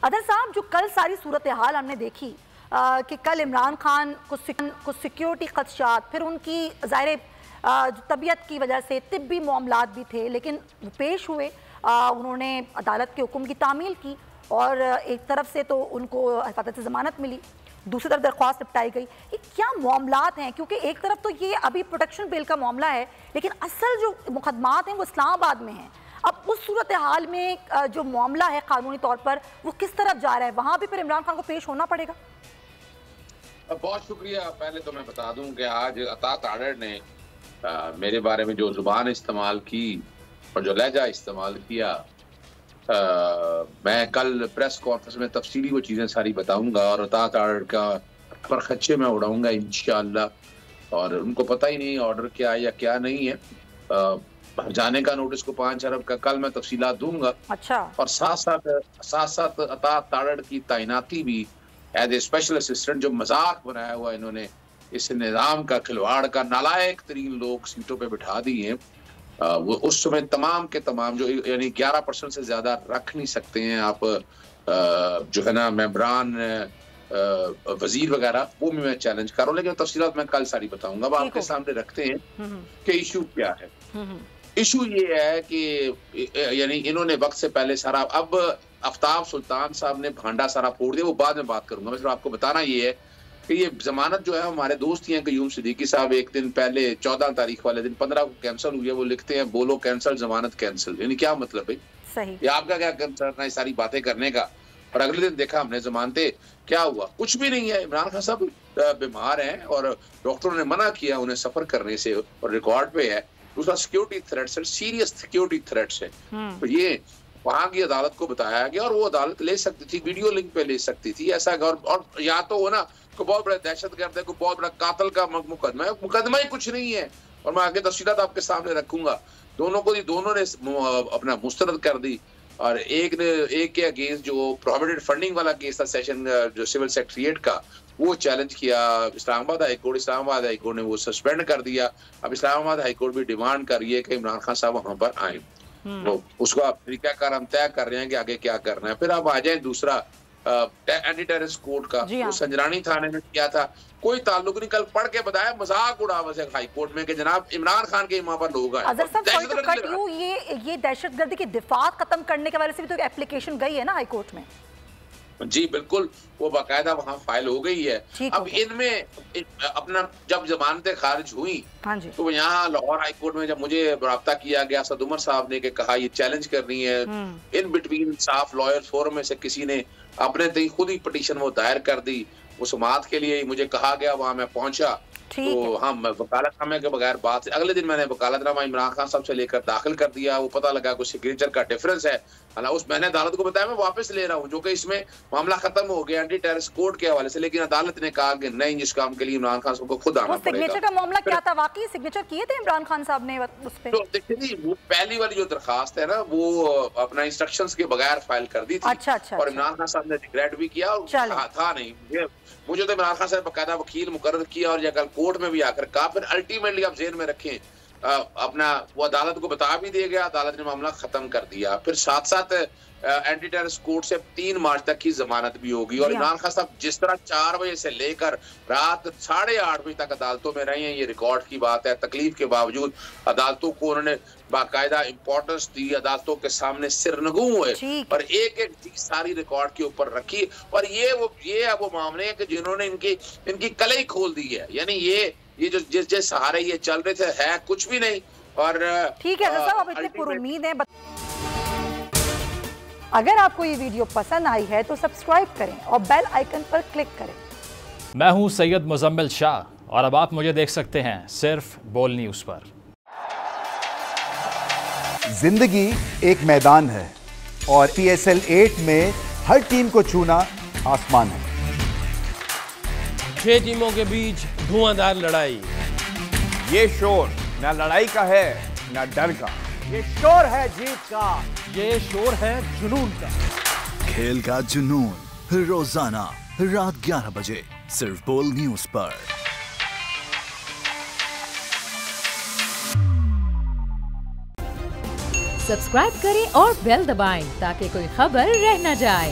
Other साहब, जो कल सारी सूरत हाल हमने देखी कि कल इमरान खान को सिक्योरिटी खदशात, फिर उनकी ज़ाहिर तबीयत की वजह से तिब्बी मामलात भी थे, लेकिन पेश हुए, उन्होंने अदालत के हुक्म की तामील की और एक तरफ से तो उनको हिफाजत से ज़मानत मिली, दूसरी तरफ दरख्वास्त निपटाई गई। ये क्या मामलात हैं? क्योंकि एक तरफ तो ये अभी प्रोटेक्शन बिल का मामला है, लेकिन असल जो मुकदमात हैं वो इस्लामाबाद में हैं। अब उस सूरत हाल में जो मामला है कानूनी तौर पर वो किस तरफ जा रहा है, वहाँ भी फिर इमरान खान को पेश होना पड़ेगा? बहुत शुक्रिया। पहले तो मैं बता दूं कि आज अता ताड़ड़ ने मेरे बारे में जो जुबान इस्तेमाल की और जो लहजा इस्तेमाल किया, मैं कल प्रेस कॉन्फ्रेंस में तफसीली वो चीज़ें सारी बताऊंगा और अता ताड़ड़ का पर खच्चे में उड़ाऊंगा इंशाअल्लाह। और उनको पता ही नहीं ऑर्डर क्या है या क्या नहीं है। जाने का नोटिस को 5 अरब का कल मैं तफसीलात दूंगा। अच्छा। और साथ साथ अता ताड़ड़ की तैनाती भी एज ए स्पेशल असिस्टेंट, जो मजाक बनाया हुआ इन्होंने इस निज़ाम का, खिलवाड़ का, नालायक तरीन लोग सीटों पे बिठा दिए हैं। वो उस समय तमाम के तमाम जो यानी 11% से ज्यादा रख नहीं सकते हैं आप, जो है ना मेंबरान, वजीर वगैरह, वो भी मैं चैलेंज कर रहा हूँ। लेकिन तफसीलात मैं कल सारी बताऊंगा। अब आपके सामने रखते हैं कि इशू क्या है। इशू ये है कि यानी इन्होंने वक्त से पहले सारा, अब आफ्ताब सुल्तान साहब ने भांडा सारा फोड़ दिया, वो बाद में बात करूंगा। मैं सिर्फ आपको बताना ये है कि ये जमानत जो है, हमारे दोस्त ही हैं कयूम सिद्दीकी साहब, एक दिन पहले 14 तारीख वाले दिन 15 को कैंसिल हुई है। वो लिखते हैं बोलो कैंसिल, जमानत कैंसिल। यानी क्या मतलब भाई? सही। ये आपका क्या कंसर्न है सारी बातें करने का? और अगले दिन देखा हमने जमानते, क्या हुआ? कुछ भी नहीं है। इमरान खान साहब बीमार हैं और डॉक्टरों ने मना किया उन्हें सफर करने से, और रिकॉर्ड पे है। दूसरा सिक्योरिटी थ्रेट्स है, सीरियस सिक्योरिटी थ्रेट्स है। तो ये वहां की अदालत को बताया गया और वो अदालत ले सकती थी, वीडियो लिंक पे ले सकती थी ऐसा। और या तो वो ना को बहुत बड़ा दहशतगर्द है, को बहुत बड़ा कातल का मुकदमा है, मुकदमा ही कुछ नहीं है। और मैं आगे तफसीलात आपके सामने रखूंगा। दोनों ने अपना मुस्तरद कर दी। और एक के अगेंस्ट जो प्रोहिबिटेड फंडिंग वाला केस था, सेशन जो सिविल सेक्रेटरिएट का, वो चैलेंज किया Islamabad high court. Islamabad high court ने वो सस्पेंड कर दिया। अब इस्लामाबाद हाई कोर्ट भी डिमांड कर रही है कि इमरान खान साहब वहां पर आए। तो उसको आप तरीकाकार हम तय कर रहे हैं कि आगे क्या करना है। फिर आप आ जाए दूसरा एंटी टेररिस कोर्ट का, वो संजरानी थाने में किया था, कोई ताल्लुक नहीं। कल पढ़ के बताया, मजाक उड़ा बस हाई कोर्ट में कि जनाब इमरान खान के वहां पर लोग आए। ये दहशतगर्दी की दिफात खत्म करने के वजह से भी तो एप्लीकेशन गई है ना हाई कोर्ट में। जी बिल्कुल, वो बाकायदा वहाँ फाइल हो गई है। अब इनमें अपना जब जमानतें खारिज हुई, तो यहाँ लाहौर हाई कोर्ट में जब मुझे राब्ता किया गया असद उमर साहब ने, कि कहा ये चैलेंज करनी है, इन बिटवीन साफ लॉयर्स फोरम में से किसी ने अपने तय खुद ही पिटीशन वो दायर कर दी। उस समात के लिए मुझे कहा गया, वहां मैं पहुंचा, तो हम वकालतनामे के बगैर बात, अगले दिन मैंने वकालतनामा इमरान खान साहब से लेकर दाखिल कर दिया। वो पता लगा कुछ सिग्नेचर का डिफरेंस है। उस मैंने अदालत को बताया मैं वापस ले रहा हूँ, जो कि इसमें मामला खत्म हो गया एंटी टेररिस्ट कोर्ट के हवाले से। लेकिन अदालत ने कहा कि नहीं, इस काम के लिए इमरान खान साहब को खुद आना पड़ेगा। सिग्नेचर का मामला क्या था? वाकई सिग्नेचर किए थे इमरान खान साहब ने उस पे? तो देखिए, वो पहली वाली जो दरखास्त है ना, वो अपना इंस्ट्रक्शंस के बगैर फाइल कर दी थी। अच्छा। और इमरान खान साहब ने रिग्रेट भी किया, और था नहीं मुझे तो इमरान खान साहब बकायदा वकील मुकर्रर किया और कल कोर्ट में भी आकर कहा। फिर अल्टीमेटली आप जेल में रखें, अपना वो अदालत को बता भी दिया गया, अदालत ने मामला खत्म कर दिया। फिर साथ साथ एंटी टेररिस्ट कोर्ट से 3 मार्च तक की जमानत भी होगी। और इमरान खान साहब जिस तरह 4 बजे से लेकर रात 8:30 बजे तक अदालतों में रहे हैं, ये रिकॉर्ड की बात है। तकलीफ के बावजूद अदालतों को उन्होंने बाकायदा इंपॉर्टेंस दी, अदालतों के सामने सिरनगू हुए और एक चीज सारी रिकॉर्ड के ऊपर रखी। और ये वो मामले हैं कि जिन्होंने इनकी कलई खोल दी है। यानी ये जो जिस सहारे ये चल रहे थे, है कुछ भी नहीं। और ठीक है साहब, अब इतने पुरुमीद हैं। अगर आपको ये वीडियो पसंद आई है तो सब्सक्राइब करें और बेल आइकन पर क्लिक करें। मैं हूं सैयद मुजम्मिल शाह और अब आप मुझे देख सकते हैं सिर्फ बोल न्यूज़ पर। जिंदगी एक मैदान है और PSL 8 में हर टीम को छूना आसमान है। 6 टीमों के बीच धुआंधार लड़ाई। ये शोर ना लड़ाई का है ना डर का, ये शोर है जीत का, ये शोर है जुनून का। खेल का जुनून रोजाना रात 11 बजे सिर्फ बोल न्यूज़ पर। सब्सक्राइब करें और बेल दबाएं ताकि कोई खबर रह न जाए।